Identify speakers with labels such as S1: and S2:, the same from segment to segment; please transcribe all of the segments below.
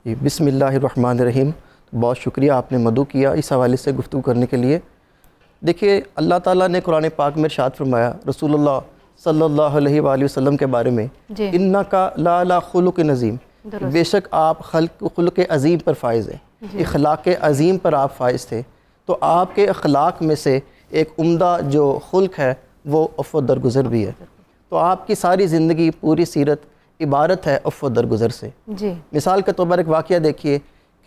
S1: بسم اللہ الرحمن الرحیم. بہت شکریہ آپ نے مدعو کیا اس حوالے سے گفتگو کرنے کے لیے. دیکھیے اللہ تعالیٰ نے قرآن پاک میں ارشاد فرمایا رسول اللہ صلی اللہ علیہ وآلہ وسلم کے بارے میں انکا لعلی خلق عظیم، بے شک آپ خلق عظیم پر فائز ہیں، اخلاق عظیم پر آپ فائز تھے. تو آپ کے اخلاق میں سے ایک عمدہ جو خلق ہے وہ عفو درگزر بھی ہے. تو آپ کی ساری زندگی پوری سیرت عبارت ہے عفو درگزر سے. مثال کے طور پر ایک واقعہ دیکھیے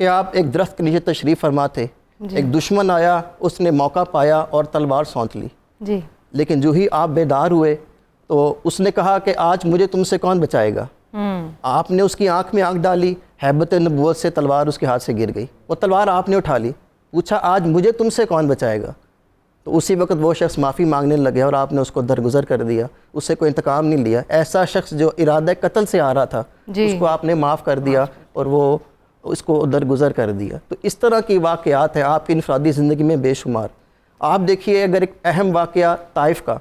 S1: کہ آپ ایک درخت کے نیچے تشریف فرما تھے، ایک دشمن آیا، اس نے موقع پایا اور تلوار سونت لی. لیکن جو ہی آپ بیدار ہوئے تو اس نے کہا کہ آج مجھے تم سے کون بچائے گا. آپ نے اس کی آنکھ میں آنکھ ڈالی، ہیبت نبوت سے تلوار اس کے ہاتھ سے گر گئی. وہ تلوار آپ نے اٹھا لی، پوچھا آج مجھے تم سے کون بچائے گا. تو اسی وقت وہ شخص معافی مانگنے لگے اور آپ نے اس کو درگزر کر دیا، اس سے کوئی انتقام نہیں لیا. ایسا شخص جو ارادہ قتل سے آ رہا تھا اس کو آپ نے معاف کر دیا اور وہ اس کو درگزر کر دیا. تو اس طرح کی واقعات ہیں آپ کی انفرادی زندگی میں بے شمار. آپ دیکھیے اگر ایک اہم واقعہ طائف کا،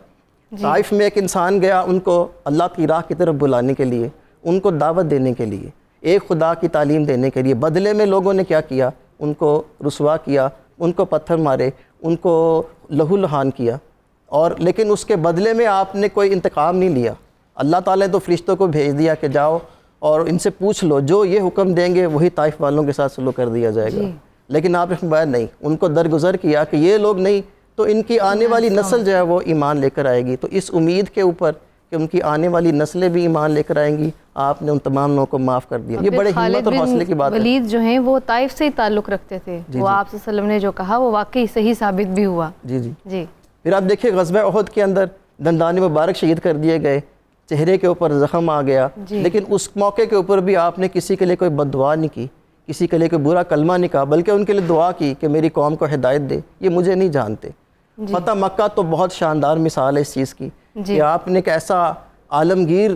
S1: طائف میں ایک انسان گیا ان کو اللہ کی راہ کی طرف بلانے کے لیے، ان کو دعوت دینے کے لیے، ایک خدا کی تعلیم دینے کے لیے. بدلے میں لوگوں نے کیا کیا؟ ان کو رسوا کیا، ان کو پتھر مارے، ان کو لہو لہان کیا. اور لیکن اس کے بدلے میں آپ نے کوئی انتقام نہیں لیا. اللہ تعالیٰ نے تو فرشتوں کو بھیج دیا کہ جاؤ اور ان سے پوچھ لو، جو یہ حکم دیں گے وہی طائف والوں کے ساتھ سلوک کر دیا جائے گا. لیکن آپ نے فرمایا نہیں، ان کو درگزر کیا کہ یہ لوگ نہیں تو ان کی آنے والی نسل جو ہے وہ ایمان لے کر آئے گی. تو اس امید کے اوپر کہ ان کی آنے والی نسلیں بھی ایمان لے کر آئیں گی آپ نے ان تمام لوگوں کو معاف کر دیا. یہ بڑے ہمت اور حوصلے کی بات ہے.
S2: ولید جو ہیں وہ طائف سے ہی تعلق رکھتے تھے، وہ آپ صلی اللہ علیہ وسلم نے جو کہا وہ واقعی صحیح ثابت بھی ہوا.
S1: جی. پھر آپ دیکھیے غزوہ احد کے اندر دندان مبارک شہید کر دیے گئے، چہرے کے اوپر زخم آ گیا، لیکن اس موقع کے اوپر بھی آپ نے کسی کے لیے کوئی بد دعا نہیں کی، کسی کے لیے کوئی برا کلمہ نہیں کہا، بلکہ ان کے لیے دعا کی کہ میری قوم کو ہدایت دے، یہ مجھے نہیں جانتے. فتح مکہ تو بہت شاندار مثال ہے اس چیز کی کہ آپ نے ایک ایسا عالمگیر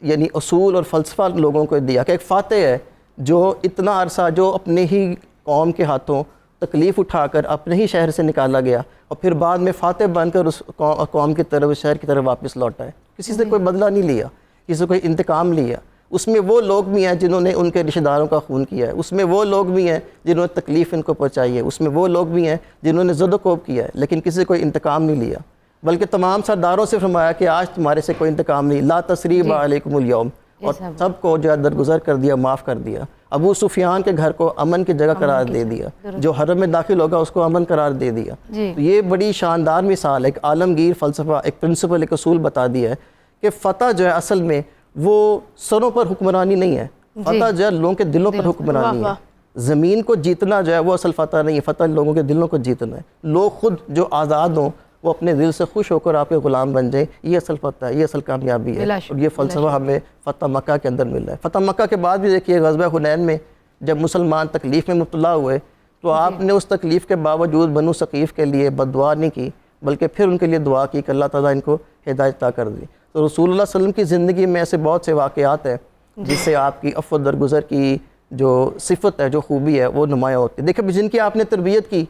S1: یعنی اصول اور فلسفہ لوگوں کو دیا کہ ایک فاتح ہے جو اتنا عرصہ جو اپنے ہی قوم کے ہاتھوں تکلیف اٹھا کر اپنے ہی شہر سے نکالا گیا اور پھر بعد میں فاتح بن کر اس قوم کی طرف، شہر کی طرف واپس لوٹا ہے. کسی سے کوئی بدلہ نہیں لیا، کسی سے کوئی انتقام لیا. اس میں وہ لوگ بھی ہیں جنہوں نے ان کے رشتہ داروں کا خون کیا ہے، اس میں وہ لوگ بھی ہیں جنہوں نے تکلیف ان کو پہنچائی ہے، اس میں وہ لوگ بھی ہیں جنہوں نے زد و کوب کیا ہے، لیکن کسی سے کوئی انتقام نہیں لیا. بلکہ تمام سرداروں سے فرمایا کہ آج تمہارے سے کوئی انتقام نہیں، لا تثریب علیکم اليوم، اور سب کو جو ہے درگزر کر دیا، معاف کر دیا. ابو سفیان کے گھر کو امن کی جگہ قرار دے دیا، جو حرم میں داخل ہوگا اس کو امن قرار دے دیا. تو یہ بڑی شاندار مثال ہے، ایک عالمگیر فلسفہ، ایک پرنسپل، ایک اصول بتا دیا ہے کہ فتح جو ہے اصل میں وہ سروں پر حکمرانی نہیں ہے، فتح جو ہے لوگوں کے دلوں پر حکمرانی ہے. زمین کو جیتنا جو ہے وہ اصل فتح نہیں ہے، فتح لوگوں کے دلوں کو جیتنا ہے. لوگ خود جو آزاد ہوں وہ اپنے دل سے خوش ہو کر آپ کے غلام بن جائیں، یہ اصل فتح ہے، یہ اصل کامیابی ہے. اور یہ فلسفہ ہمیں فتح مکہ کے اندر مل رہا ہے. فتح مکہ کے بعد بھی دیکھیے غزوہ حنین میں جب مسلمان تکلیف میں مبتلا ہوئے تو آپ نے اس تکلیف کے باوجود بنو ثقیف کے لیے بد دعا نہیں کی، بلکہ پھر ان کے لیے دعا کی کہ اللہ تعالیٰ ان کو ہدایت عطا کر دی. تو رسول اللہ صلی اللہ علیہ وسلم کی زندگی میں ایسے بہت سے واقعات ہیں جس سے آپ کی عفو درگزر کی جو صفت ہے، جو خوبی ہے وہ نمایاں ہوتی ہے. دیکھیں جن کی آپ نے تربیت کی،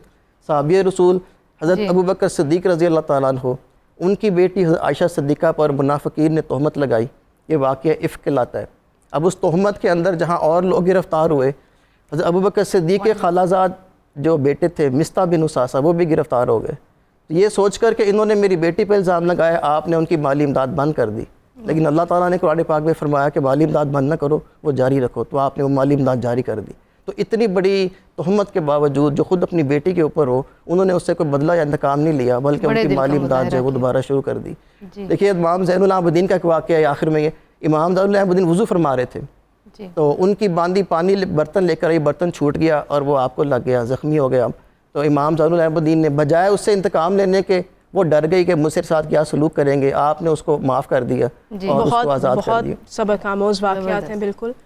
S1: صحابی رسول حضرت ابوبکر صدیق رضی اللہ تعالیٰ عنہ، ان کی بیٹی حضرت عائشہ صدیقہ پر منافقین نے تہمت لگائی، یہ واقعہ افک کہلاتا ہے. اب اس تہمت کے اندر جہاں اور لوگ گرفتار ہوئے، حضرت ابوبکر صدیق کے خالہ زاد جو بیٹے تھے مصطح بن اساسہ وہ بھی گرفتار ہو گئے. یہ سوچ کر کہ انہوں نے میری بیٹی پہ الزام لگایا، آپ نے ان کی مالی امداد بند کر دی. لیکن اللہ تعالیٰ نے قرآن پاک میں فرمایا کہ مالی امداد بند نہ کرو، وہ جاری رکھو، تو آپ نے وہ مالی امداد جاری کر دی. تو اتنی بڑی تہمت کے باوجود جو خود اپنی بیٹی کے اوپر ہو، انہوں نے اس سے کوئی بدلہ یا انتقام نہیں لیا، بلکہ ان کی مالی امداد جو ہے وہ دوبارہ شروع کر دی. دیکھیے امام زین العابدین کا ایک واقعہ ہے آخر میں، یہ امام زین العابدین وضو فرما رہے تھے تو ان کی باندھی پانی برتن لے کر یہ برتن چھوٹ گیا اور وہ آپ کو لگ گیا، زخمی ہو گیا. تو امام زین العابدین نے بجائے اس سے انتقام لینے کے، وہ ڈر گئی کہ مجھ سے ساتھ کیا سلوک کریں گے، آپ نے اس کو معاف کر دیا اور اس کو آزاد کر دیا.
S3: بہت سبق آموز واقعات ہیں بالکل.